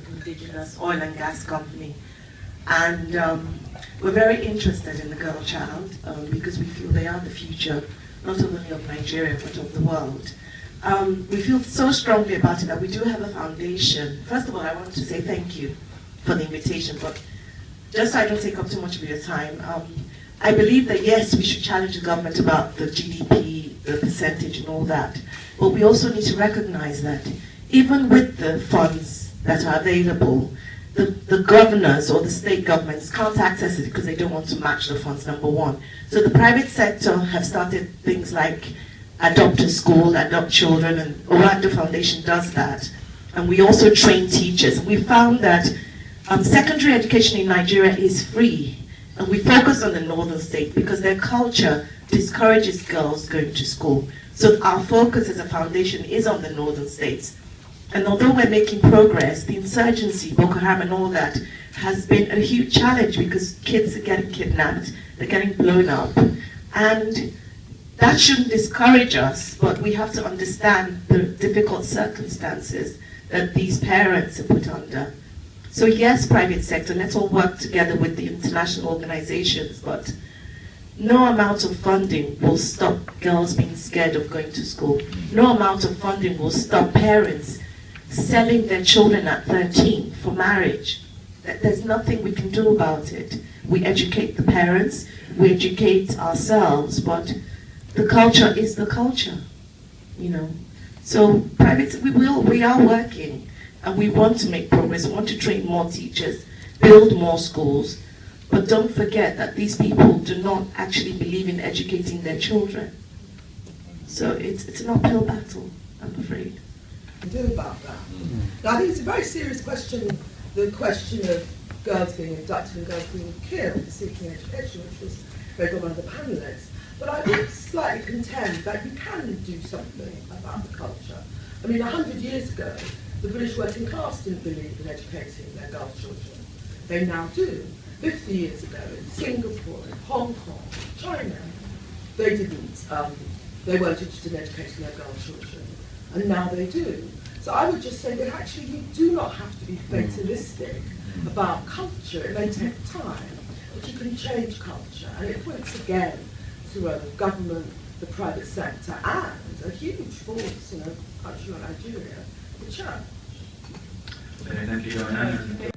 indigenous oil and gas company. And we're very interested in the girl child because we feel they are the future, not only of Nigeria, but of the world. We feel so strongly about it that we do have a foundation. First of all, I want to say thank you for the invitation, but just so I don't take up too much of your time, I believe that yes, we should challenge the government about the GDP, the percentage and all that, but we also need to recognize that even with the funds that are available, the governors or the state governments can't access it because they don't want to match the funds, number one. So the private sector have started things like Adopt a School, Adopt Children, and Oando Foundation does that. And we also train teachers. We found that secondary education in Nigeria is free. And we focus on the northern states because their culture discourages girls going to school. So our focus as a foundation is on the northern states. And although we're making progress, the insurgency, Boko Haram and all that, has been a huge challenge because kids are getting kidnapped, they're getting blown up. And that shouldn't discourage us, but we have to understand the difficult circumstances that these parents are put under. So yes, private sector, let's all work together with the international organizations, but no amount of funding will stop girls being scared of going to school. No amount of funding will stop parents selling their children at 13 for marriage. There's nothing we can do about it. We educate the parents, we educate ourselves, but the culture is the culture, you know. So we are working, and we want to make progress. We want to train more teachers, build more schools, but don't forget that these people do not actually believe in educating their children. So it's an uphill battle, I'm afraid. Do about that. Now, I think it's a very serious question, the question of girls being abducted and girls being killed for seeking education, which was read on one of the panelists. But I would slightly contend that you can do something about the culture. I mean, 100 years ago, the British working class didn't believe in educating their girl children. They now do. 50 years ago, in Singapore, in Hong Kong, China, they didn't. They weren't interested in educating their girl children. And now they do. So I would just say that actually you do not have to be fatalistic about culture. It may take time, but you can change culture. And it points again to the government, the private sector, and a huge force in a country like Nigeria, the church. Okay, thank you, Diane.